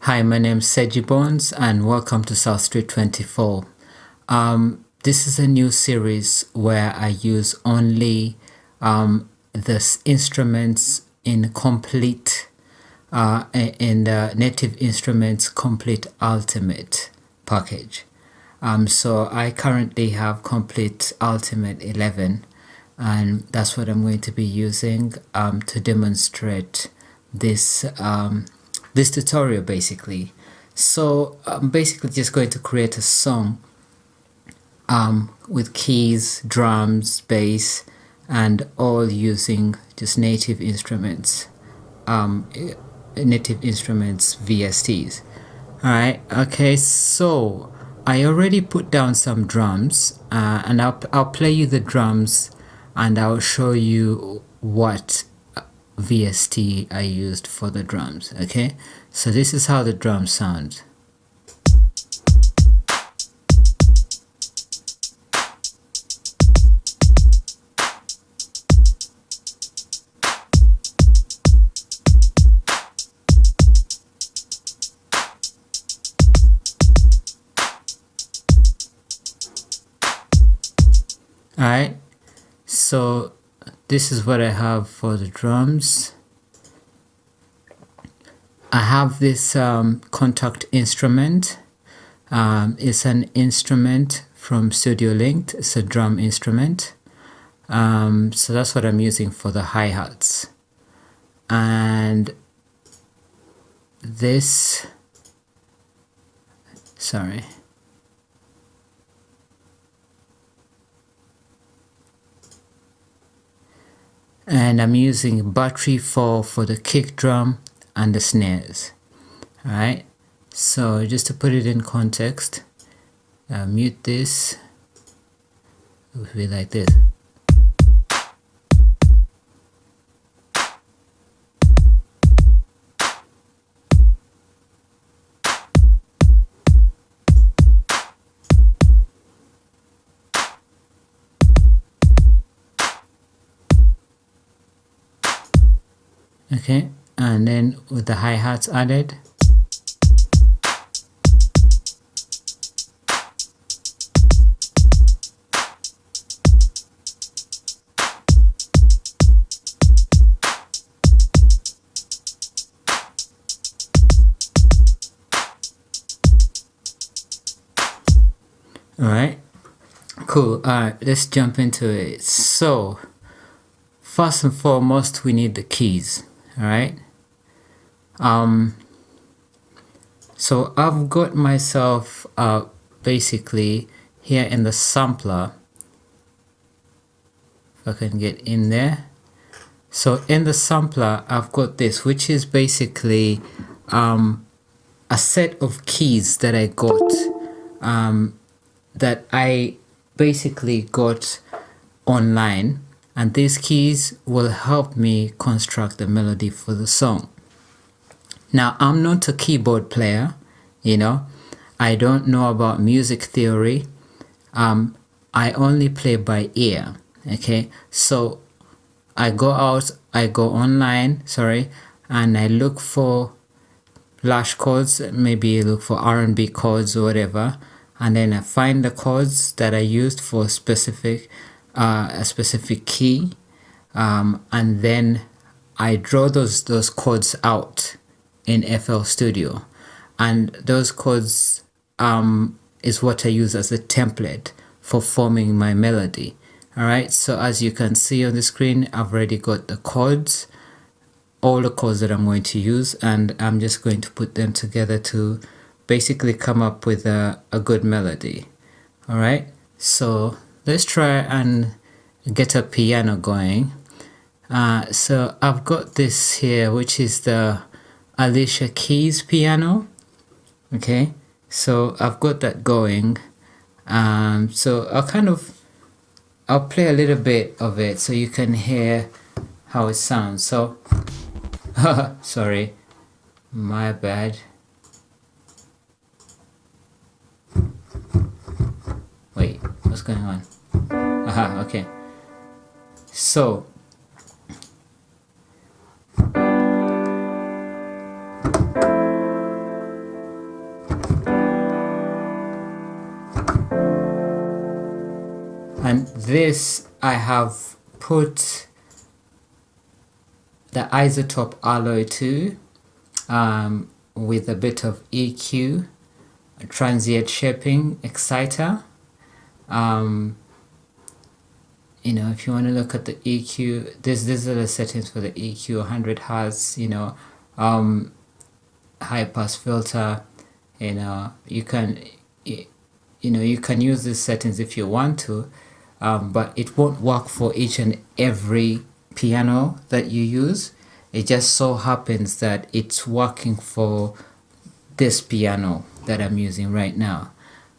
Hi, my name is Seji Bones and welcome to South Street 24. This is a new series where I use only the instruments in Komplete in the Native Instruments Komplete Ultimate package. So I currently have Komplete Ultimate 11 and that's what I'm going to be using to demonstrate this this tutorial basically. So I'm basically just going to create a song with keys, drums, bass, and all using just Native Instruments VSTs. Alright, okay, so I already put down some drums and I'll play you the drums and I'll show you what VST I used for the drums. Okay, so this is how the drums sound. Alright, so this is what I have for the drums. I have this contact instrument. It's an instrument from Studio Linked. It's a drum instrument. So that's what I'm using for the hi-hats. And this, sorry. And I'm using battery for the kick drum and the snares. Alright, so just to put it in context, mute this, it will be like this. Okay, and then with the hi-hats added. Alright, cool. Alright, let's jump into it. So, first and foremost, we need the keys. Alright, so I've got myself basically here in the sampler, if I can get in there. So in the sampler I've got this, which is basically a set of keys that I got that I basically got online. And these keys will help me construct the melody for the song. Now, I'm not a keyboard player, you know. I don't know about music theory. I only play by ear, okay? So I go online, and I look for flash chords, maybe look for R&B chords or whatever. And then I find the chords that I used for a specific key, and then I draw those chords out in FL Studio, and those chords is what I use as a template for forming my melody. Alright, so as you can see on the screen, I've already got the chords, all the chords that I'm going to use, and I'm just going to put them together to basically come up with a good melody. Alright, so let's try and get a piano going. So I've got this here, which is the Alicia Keys piano. Okay, so I've got that going. So I'll play a little bit of it so you can hear how it sounds. So, sorry, my bad. Wait, what's going on? Aha, okay. So this I have put the isotope alloy 2 with a bit of EQ, transient shaping, exciter. You know, if you want to look at the EQ, these are the settings for the EQ: 100 Hz, you know, high pass filter. You know, you can use these settings if you want to, but it won't work for each and every piano that you use. It just so happens that it's working for this piano that I'm using right now.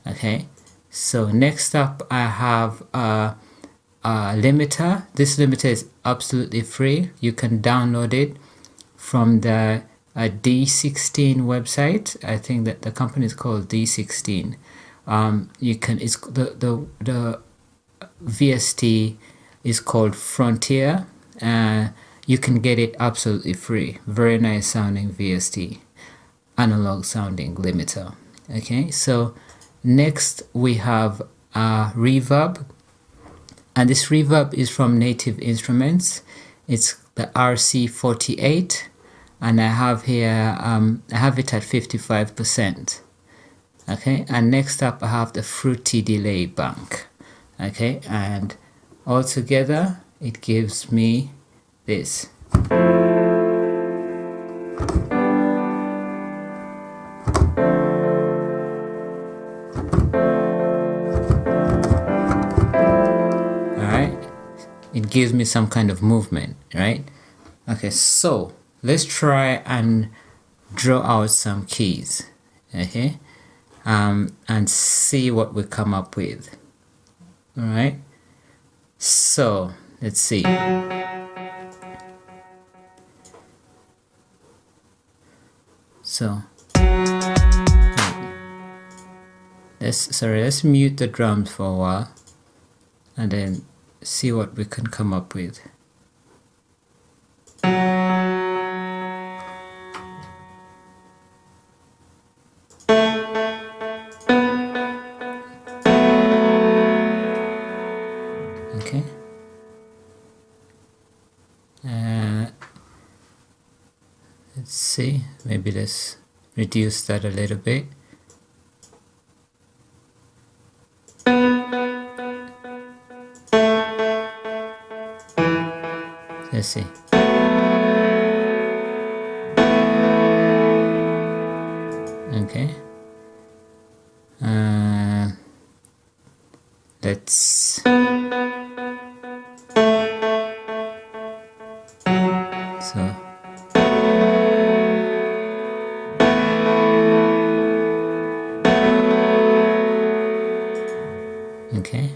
Okay, so next up I have a limiter. This limiter is absolutely free. You can download it from the D16 website. I think that the company is called D16. You can, it's the VST is called Frontier. You can get it absolutely free. Very nice sounding VST, analog sounding limiter. Okay, so next we have reverb, and this reverb is from Native Instruments. It's the RC48, and I have here I have it at 55%. Okay, and next up I have the Fruity Delay Bank. Okay, and all together it gives me this. It gives me some kind of movement, right? Okay, so let's try and draw out some keys, okay, and see what we come up with. All right, so let's see. So let's mute the drums for a while and then see what we can come up with. Okay. Let's see, maybe let's reduce that a little bit. Let's see. Okay. Let's. So. Okay.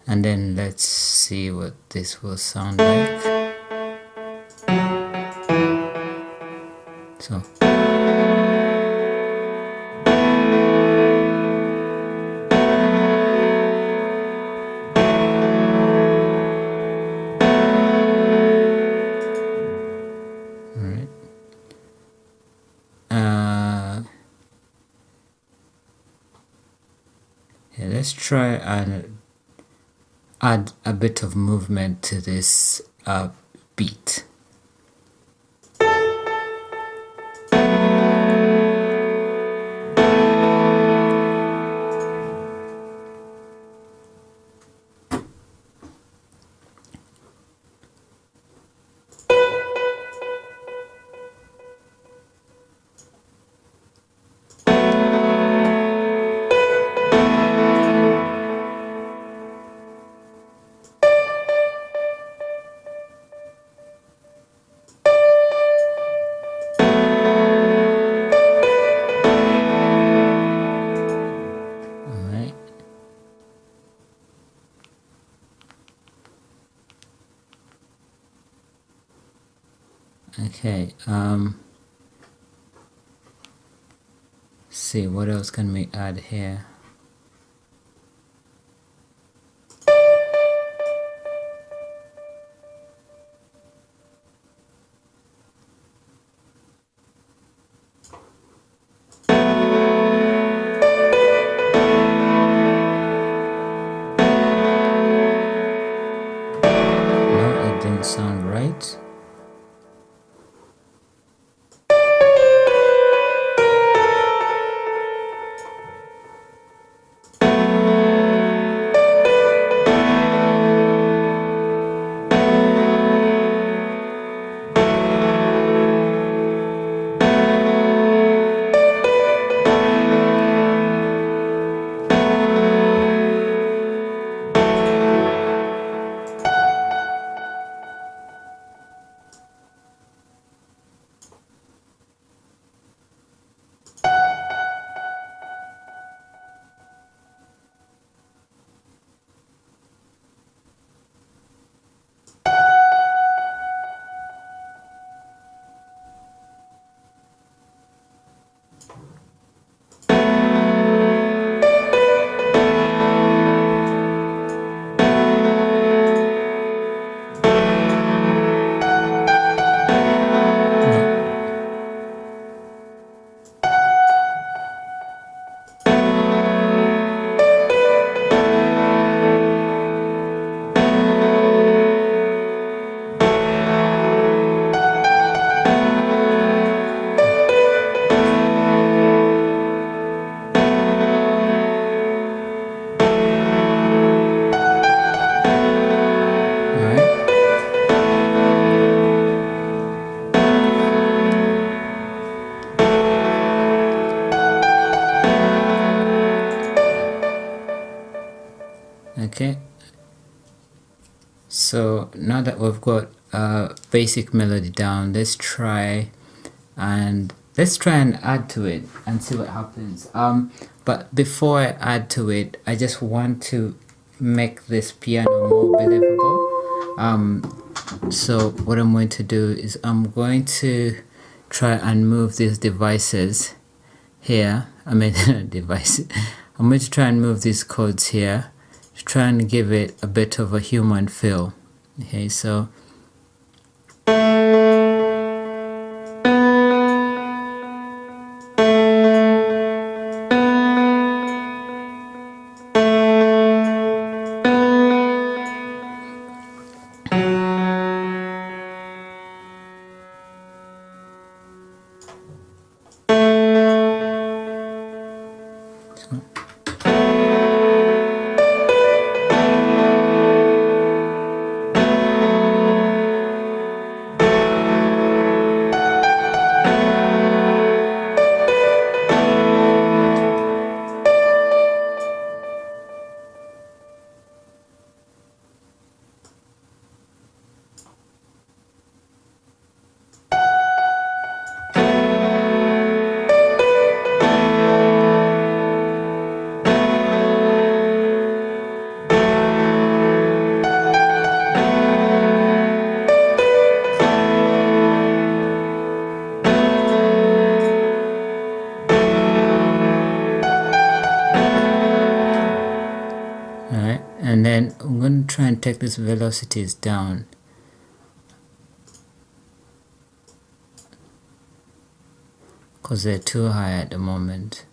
And then let's see what this will sound like. So. Alright. Yeah, let's try and add a bit of movement to this beat. Okay, see what else can we add here. Okay, so now that we've got a basic melody down, let's try and add to it and see what happens. But before I add to it, I just want to make this piano more believable. So what I'm going to do is I'm going to try and move these devices here. I'm going to try and move these chords here to try and give it a bit of a human feel. Okay, so and then I'm going to try and take these velocities down. Because they're too high at the moment.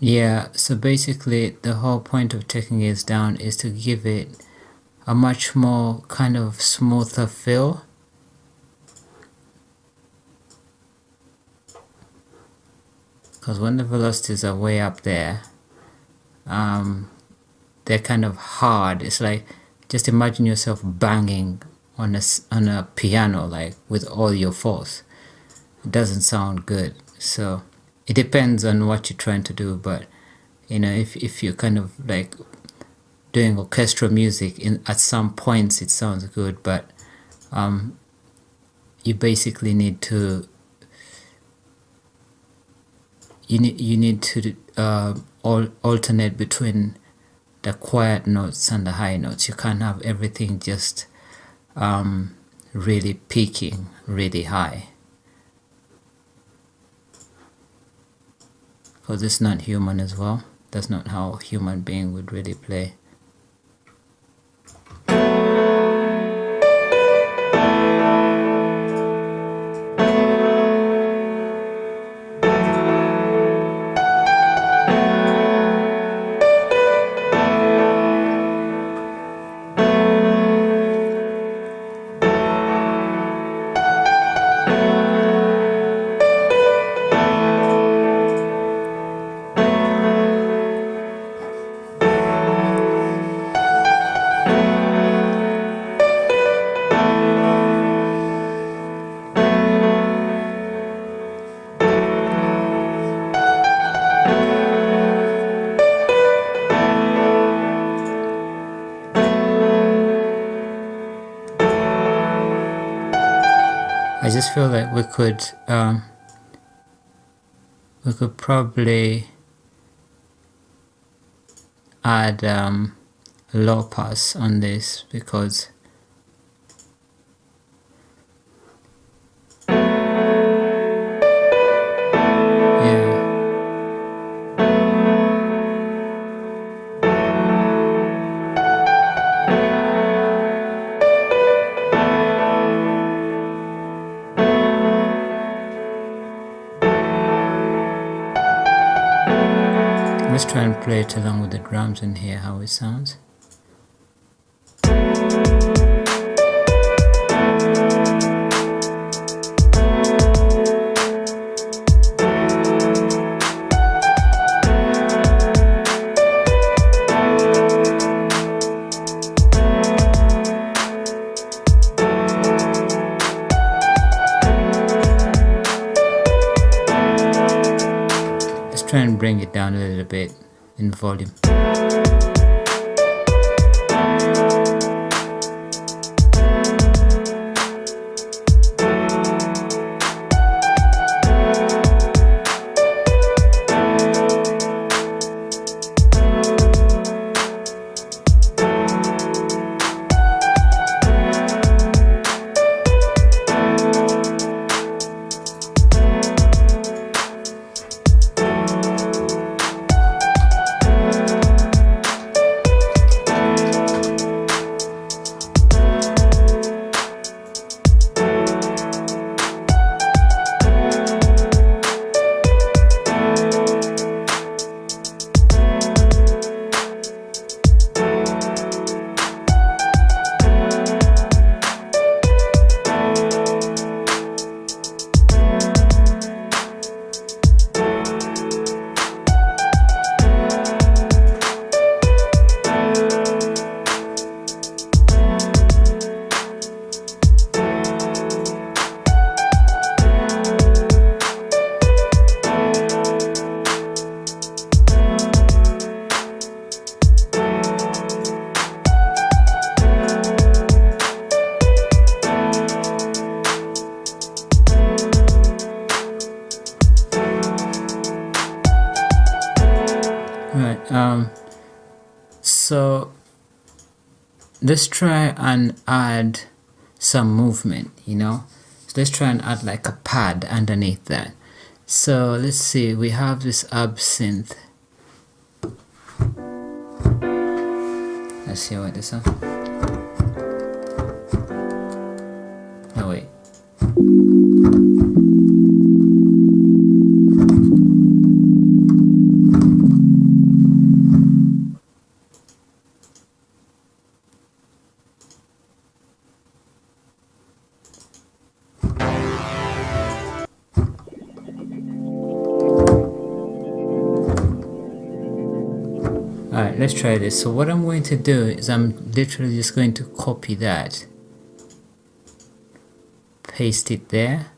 Yeah, so basically the whole point of taking it down is to give it a much more kind of smoother feel. Because when the velocities are way up there, they're kind of hard. It's like, just imagine yourself banging on a piano, like with all your force. It doesn't sound good. So it depends on what you're trying to do, but you know, if you're kind of like doing orchestral music, at some points it sounds good, but you basically need to alternate between the quiet notes and the high notes. You can't have everything just really peaking really high, because it's not human as well. That's not how a human being would really play. just feel like we could probably add low pass on this, because let's try and play it along with the drums and hear how it sounds. Try and bring it down a little bit in volume. So let's try and add some movement, so let's try and add like a pad underneath that. So let's see, we have this synth. Let's see what this is. No, wait. Alright, let's try this. So what I'm going to do is I'm literally just going to copy that, paste it there,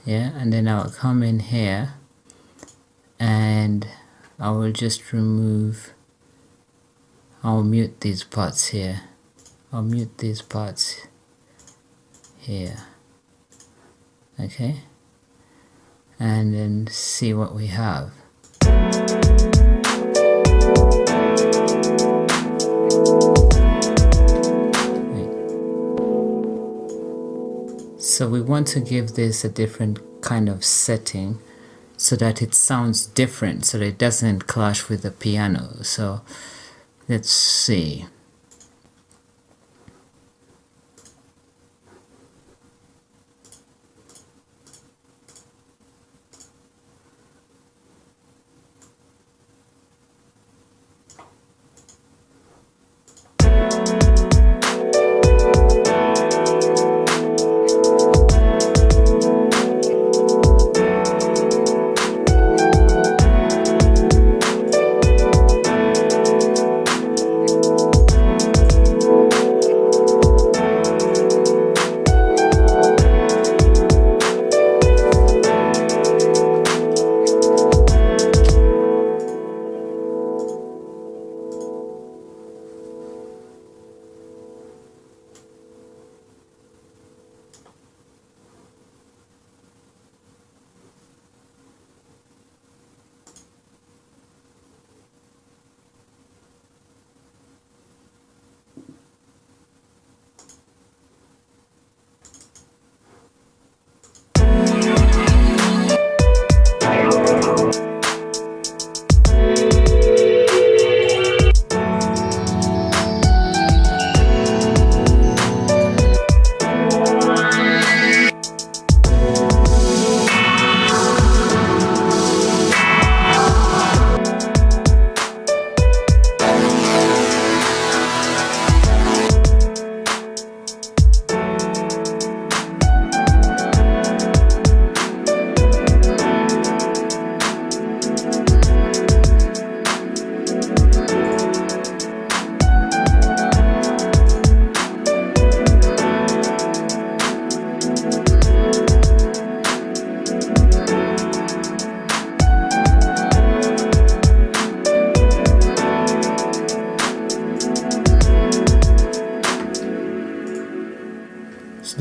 and then I'll come in here and I will just I'll mute these parts here. I'll mute these parts here. Okay, and then see what we have. So we want to give this a different kind of setting so that it sounds different, so that it doesn't clash with the piano. So let's see.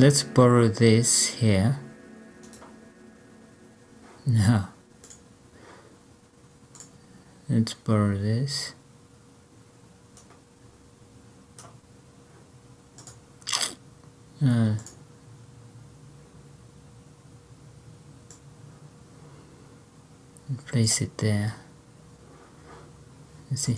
let's borrow this here. Now let's borrow this. Place it there. Let's see.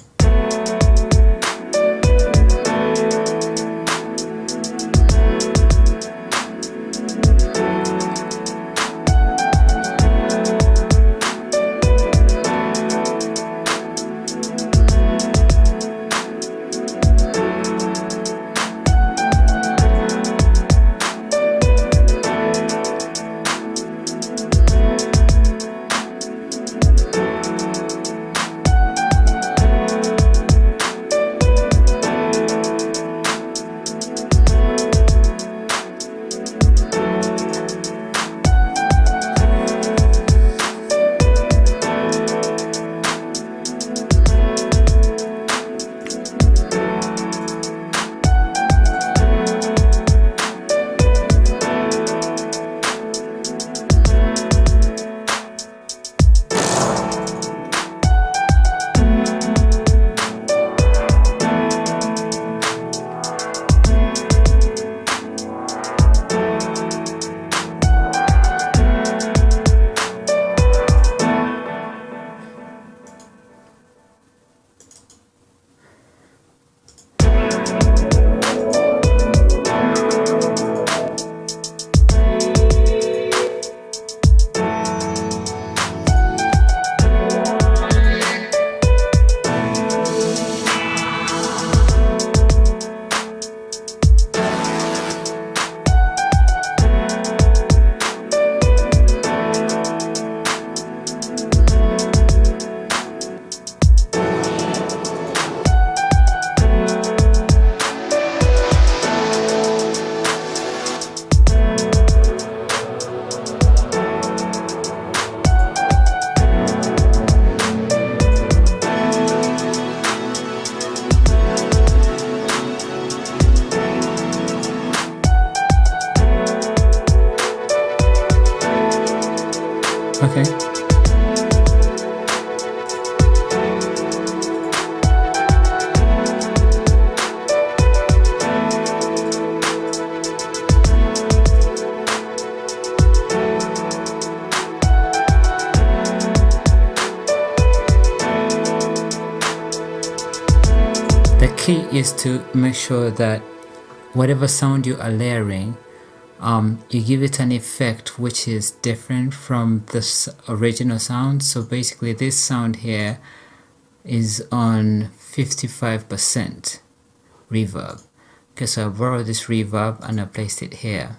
Okay. The key is to make sure that whatever sound you are layering, you give it an effect which is different from the original sound. So basically this sound here is on 55% reverb. Okay, so I borrowed this reverb and I placed it here.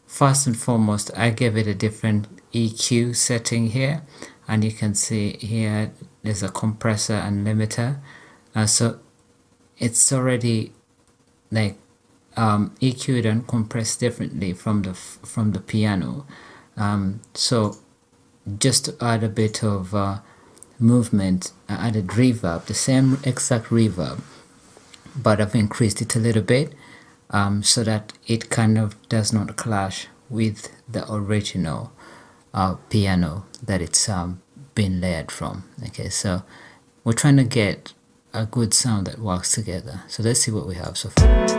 First and foremost, I gave it a different EQ setting here, and you can see here there's a compressor and limiter. So it's already like EQ'd and compressed differently from the piano. So just to add a bit of movement, I added reverb, the same exact reverb, but I've increased it a little bit so that it kind of does not clash with the original piano that it's been layered from. Okay, so we're trying to get a good sound that works together. So let's see what we have so far.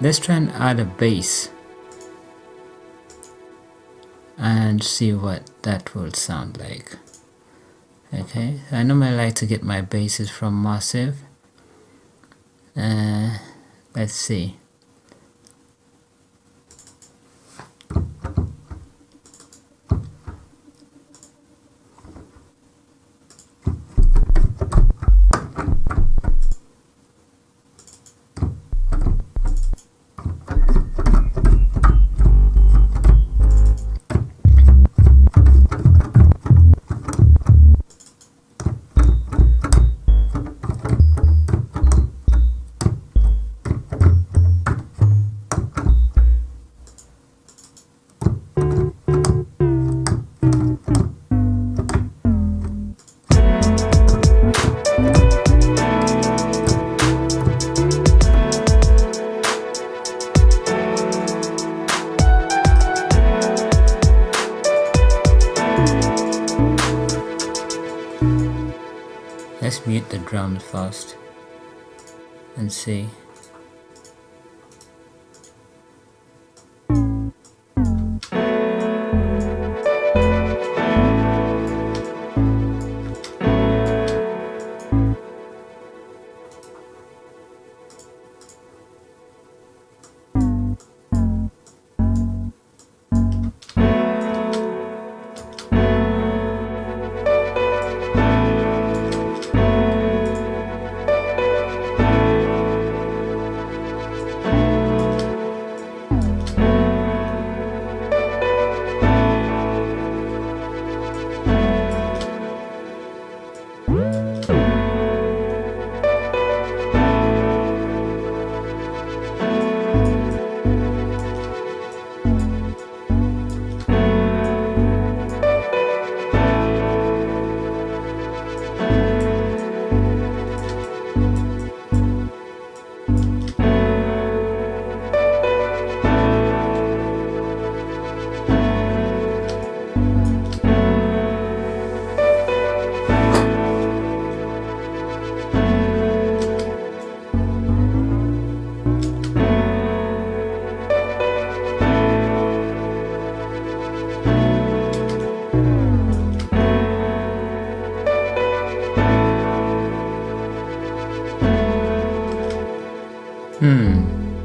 Let's try and add a bass and see what that will sound like. Okay, I normally like to get my basses from Massive. Let's see. Let's mute the drums first and see.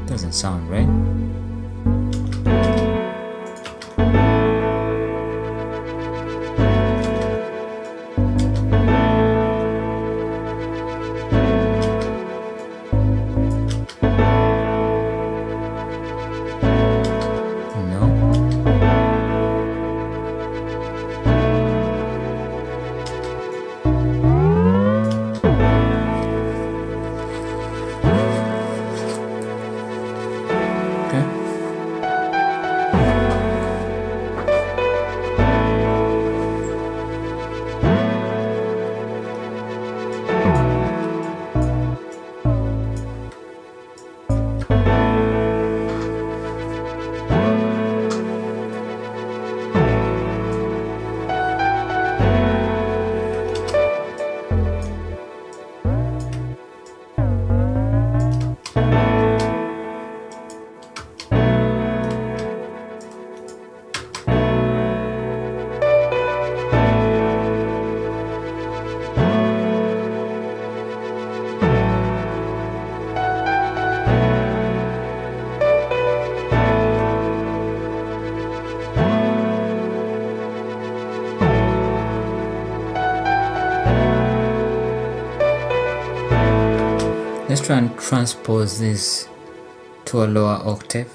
Doesn't sound right. Let's try and transpose this to a lower octave.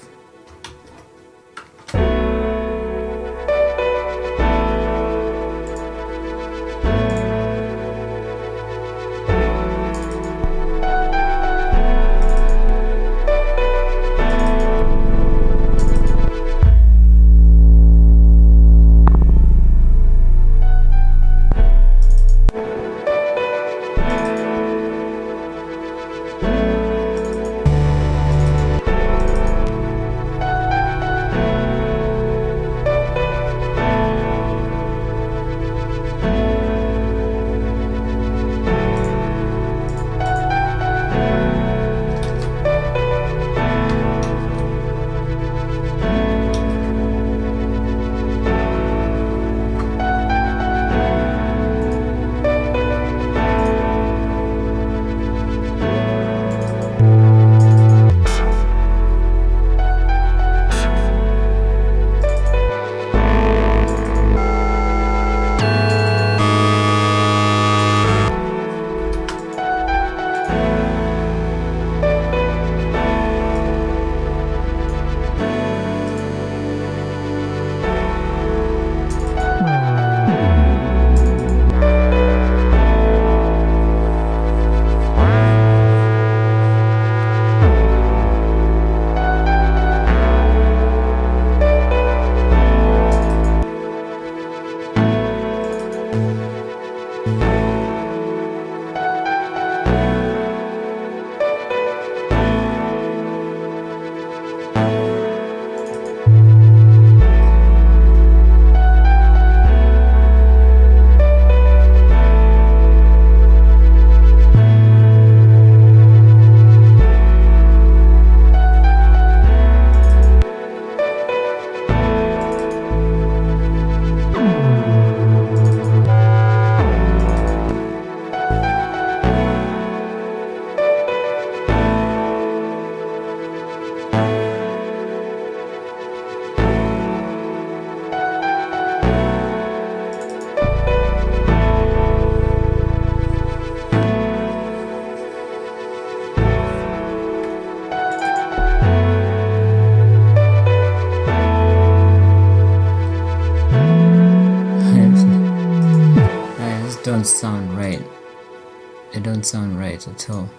don't sound right. It don't sound right at all.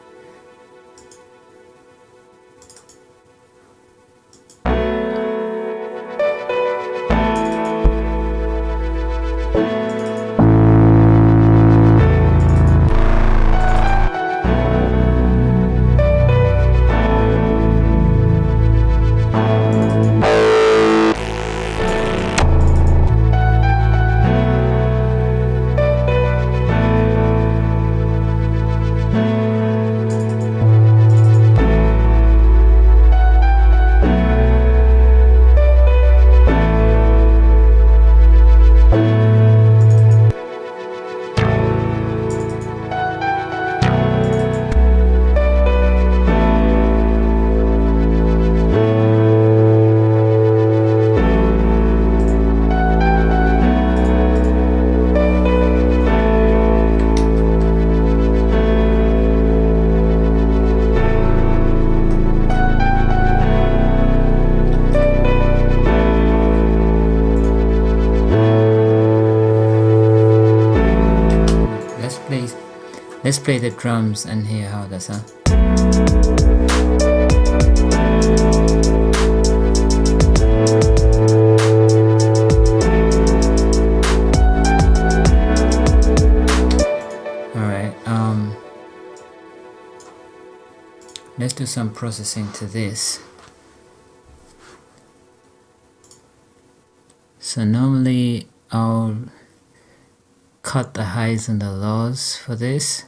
Let's play the drums and hear how that sounds. Alright, let's do some processing to this. So normally I'll cut the highs and the lows for this.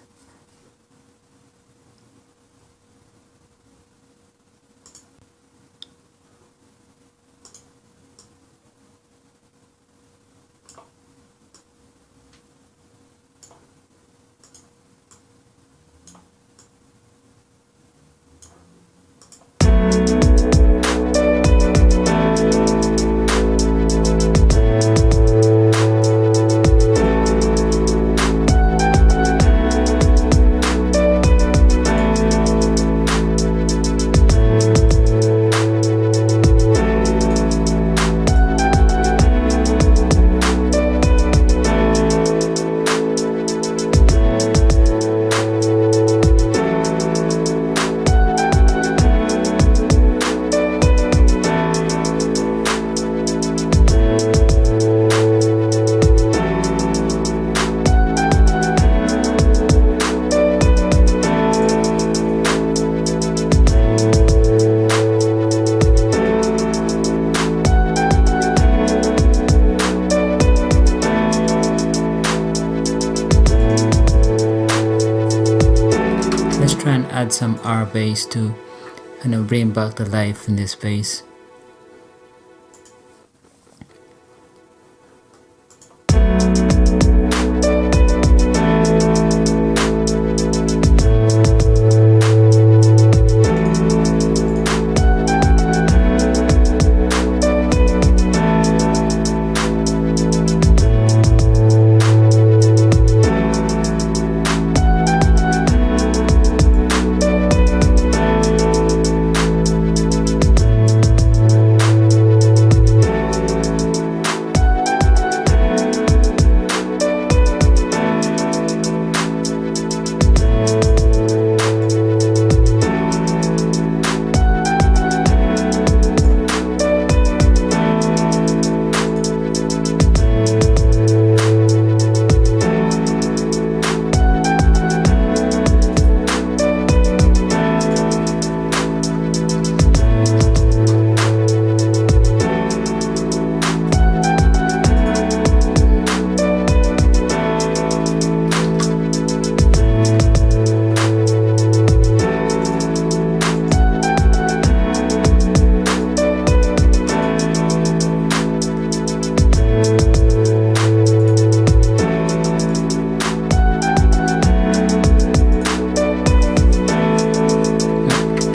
Add some R bass to kind of bring back the life in this bass.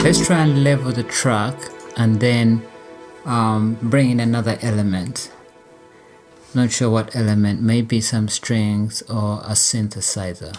Let's try and level the track and then bring in another element. Not sure what element, maybe some strings or a synthesizer.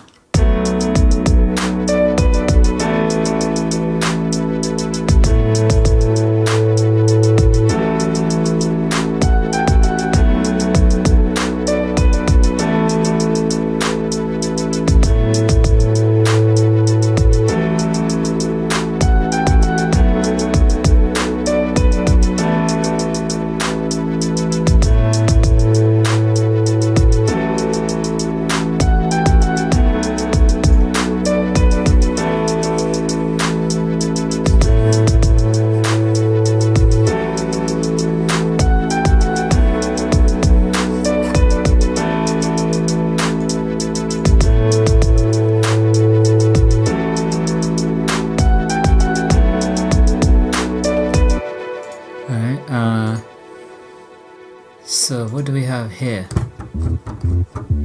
have here?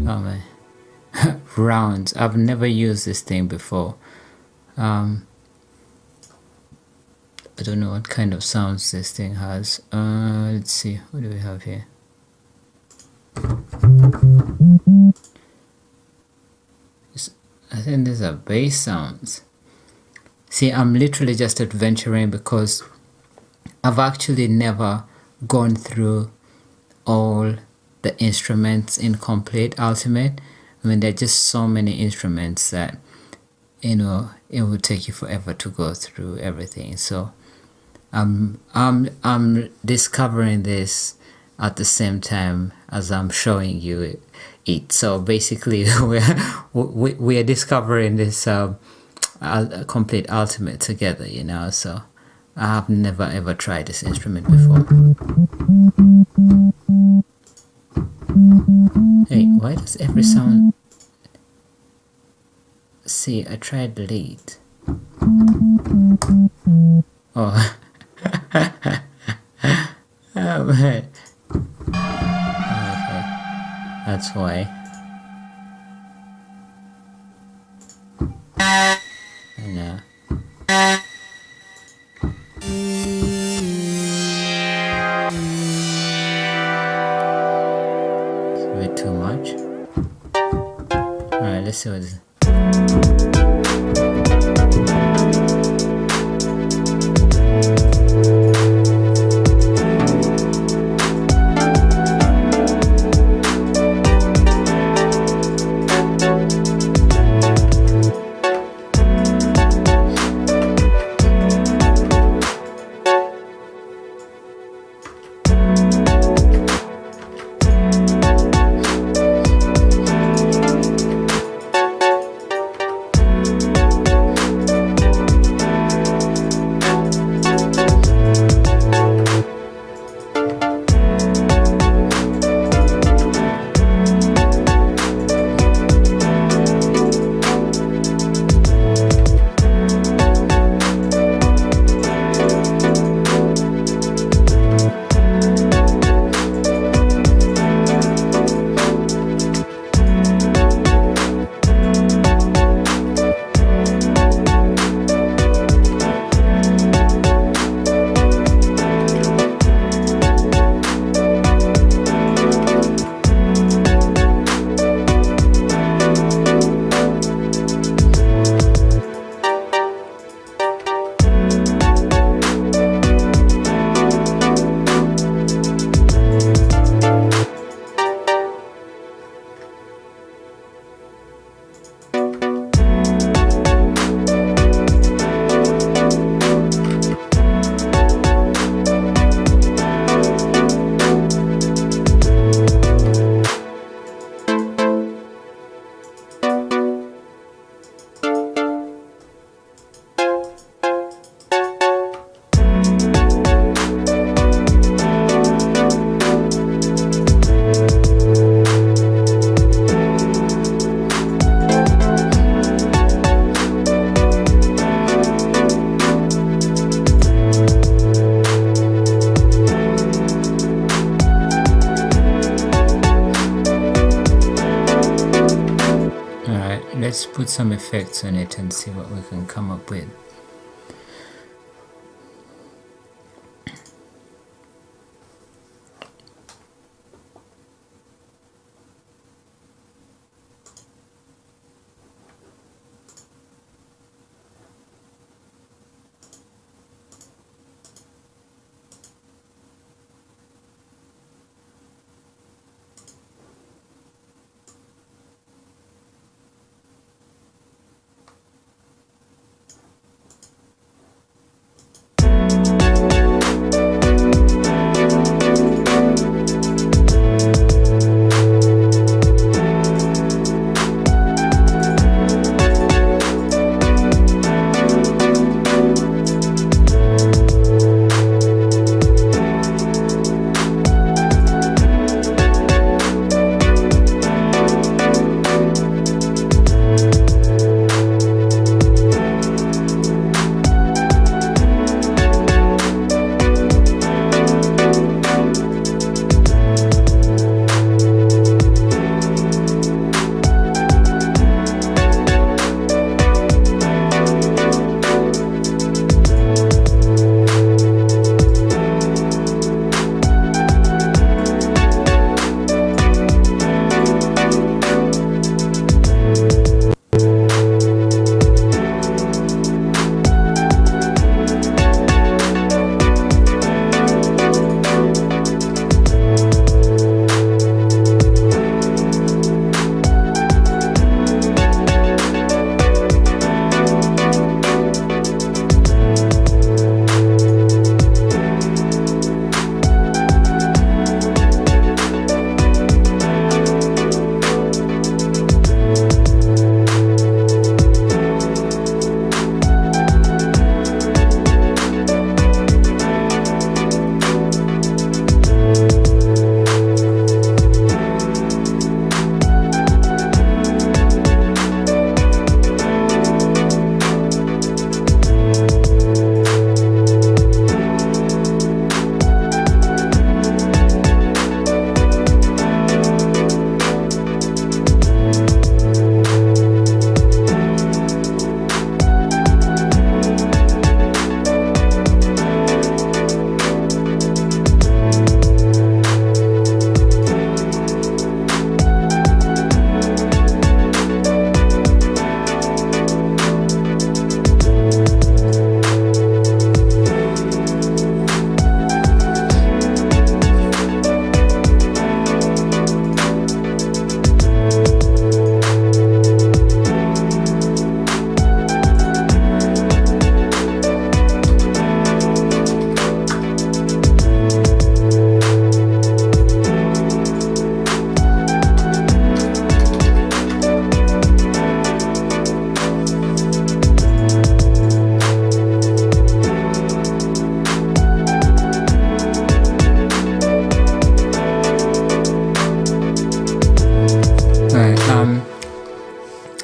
Oh man. Rounds. I've never used this thing before. I don't know what kind of sounds this thing has. Let's see, what do we have here? I think these are bass sounds. See, I'm literally just adventuring because I've actually never gone through all the instruments in Komplete Ultimate. I mean, there are just so many instruments that, you know, it would take you forever to go through everything. So I'm discovering this at the same time as I'm showing you it. So basically, we are discovering this Komplete Ultimate together, you know. So I have never ever tried this instrument before. Hey, why does every sound... See, I tried the lead. Oh. Oh man. Okay. That's why. I know. It's a bit too much. Alright, let's see what this is. Let's put some effects on it and see what we can come up with.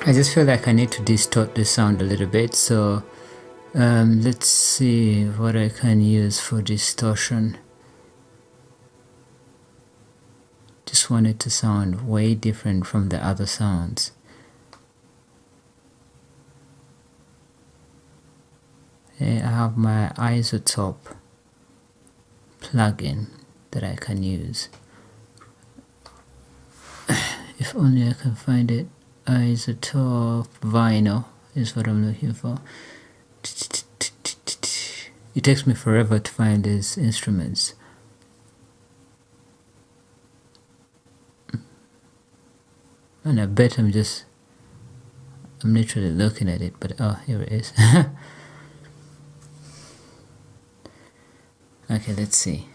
I just feel like I need to distort the sound a little bit, so let's see what I can use for distortion. Just want it to sound way different from the other sounds. Okay, I have my isotope plugin that I can use. If only I can find it. Isotope vinyl is what I'm looking for. It takes me forever to find these instruments. And I bet I'm literally looking at it, but oh, here it is. Okay, let's see.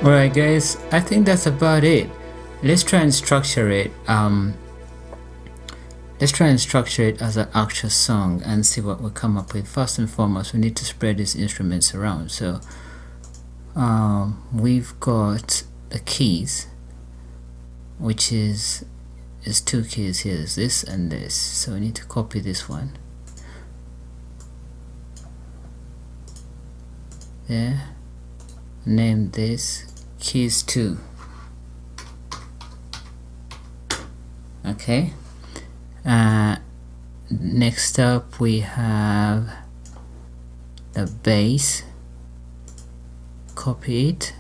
Alright guys, I think that's about it. Let's try and structure it. Let's try and structure it as an actual song and see what we come up with. First and foremost, we need to spread these instruments around. So we've got the keys, which is two keys here. There's this and this. So we need to copy this one. There. Name this keys 2. Okay. Next up we have the bass. Copy it.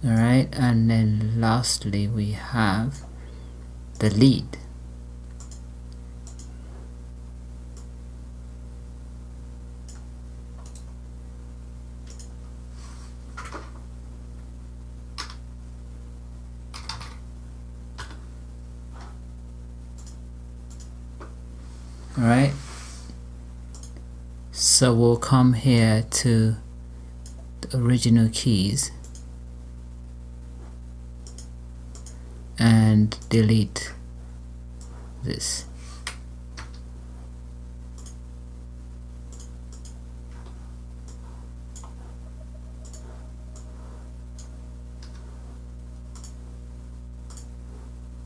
Alright, and then lastly we have the lead. Alright, so we'll come here to the original keys and delete this.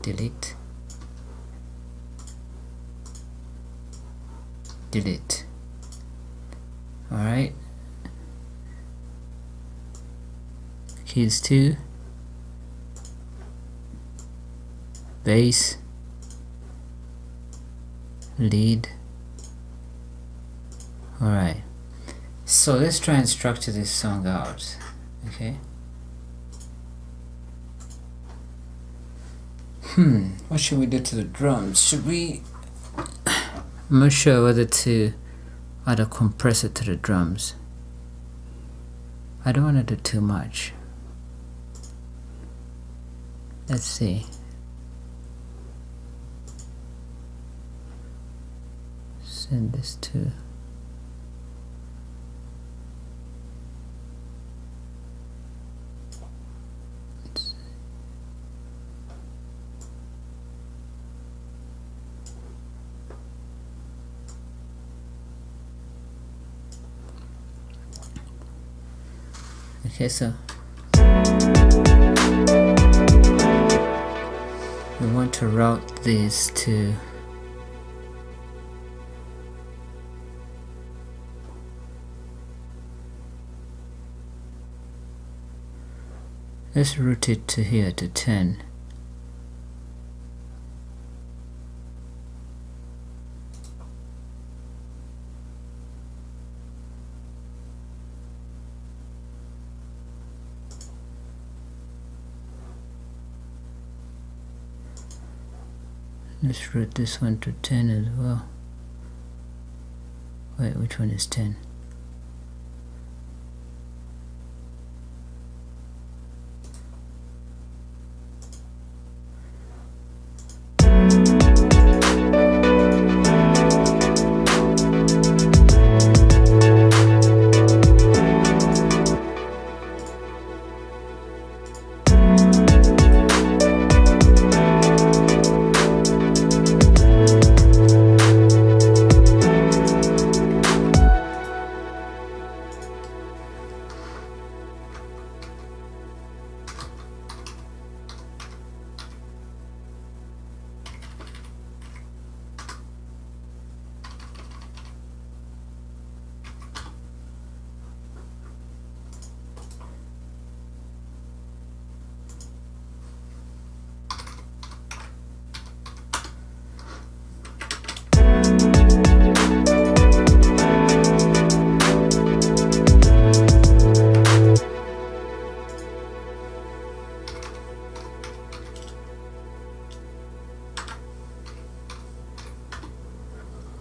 Delete. Delete. Alright. Keys 2. Bass. Lead. Alright. So let's try and structure this song out. Okay. What should we do to the drums? Should we... I'm not sure whether to add a compressor to the drums. I don't want to do too much. Let's see. Send this to... Okay, so we want to route these to let's route it to here to 10. Let's route this one to 10 as well. Wait, which one is 10?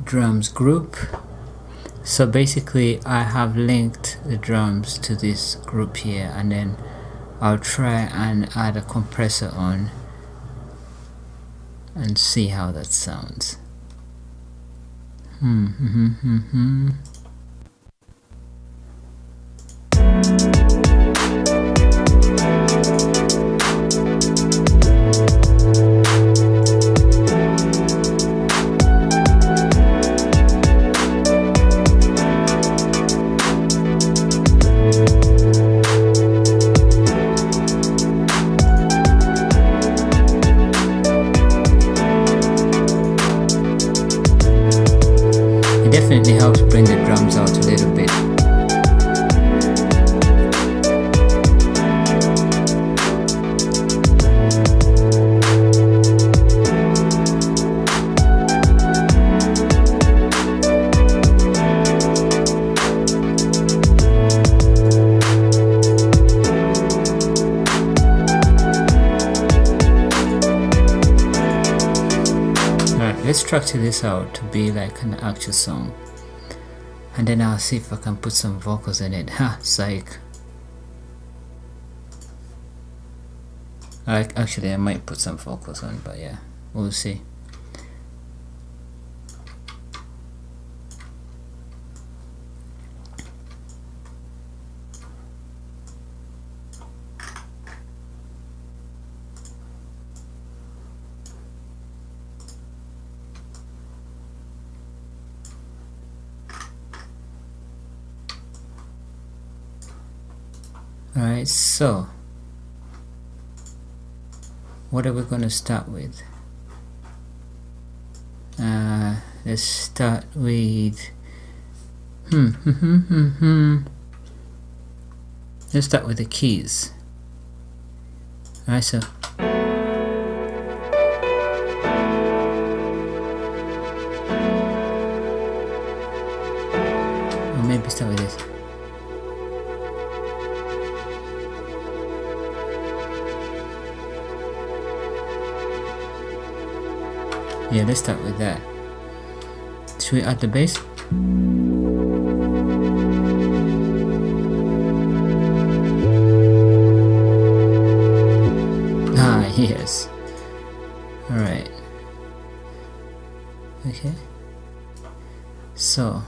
Drums group. So basically I have linked the drums to this group here, and then I'll try and add a compressor on and see how that sounds. It definitely helps bring the drums out a little bit. Let's structure this out to be like an actual song, and then I'll see if I can put some vocals in it. Psych. Actually I might put some vocals on, but yeah, we'll see. Alright, so what are we going to start with? Let's start with let's start with the keys. Alright, so or maybe start with this. Yeah, let's start with that. Should we add the bass? Yes. Alright. Okay. So.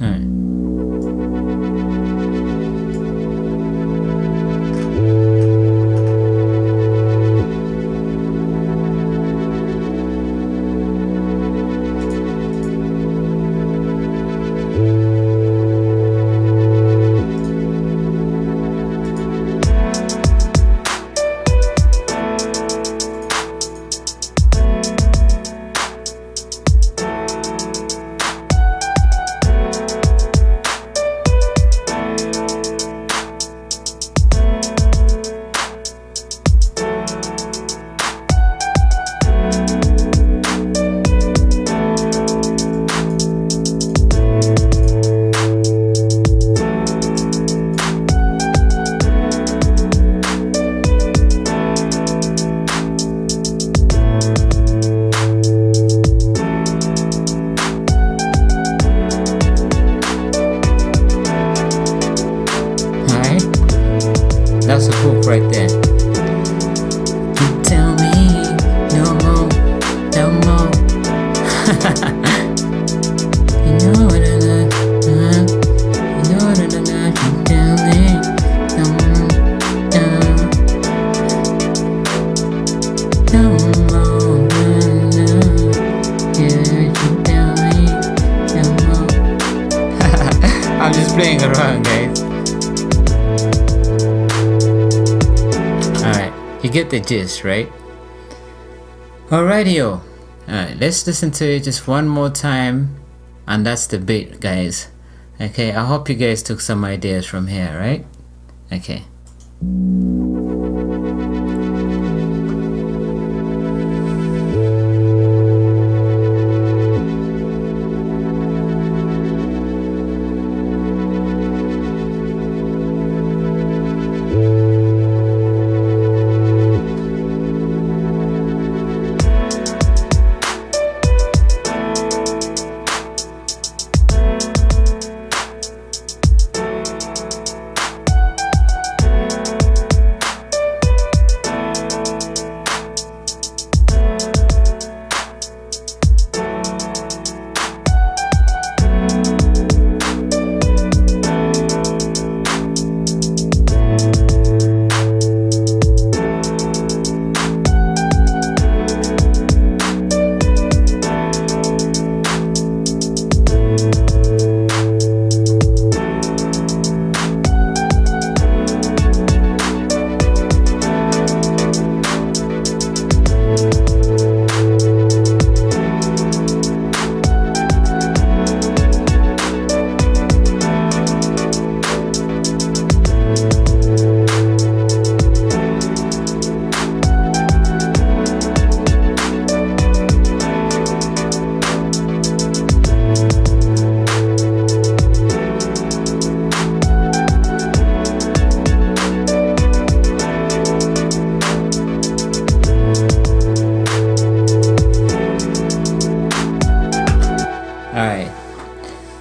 Alright. that's a hook right there. You tell me no more, no more. You know what I love, you know what I love. You tell me no more, no more, no. Yeah, you tell me no more. I'm just playing around, guys. You get the gist, right? Alrighty, yo. Alright, let's listen to it just one more time. And that's the beat, guys. Okay, I hope you guys took some ideas from here, right? Okay.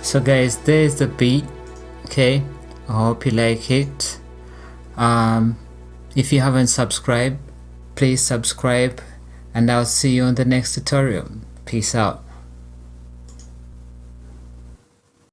So guys, there's the beat. Okay, I hope you like it. If you haven't subscribed, please subscribe, and I'll see you on the next tutorial. Peace out.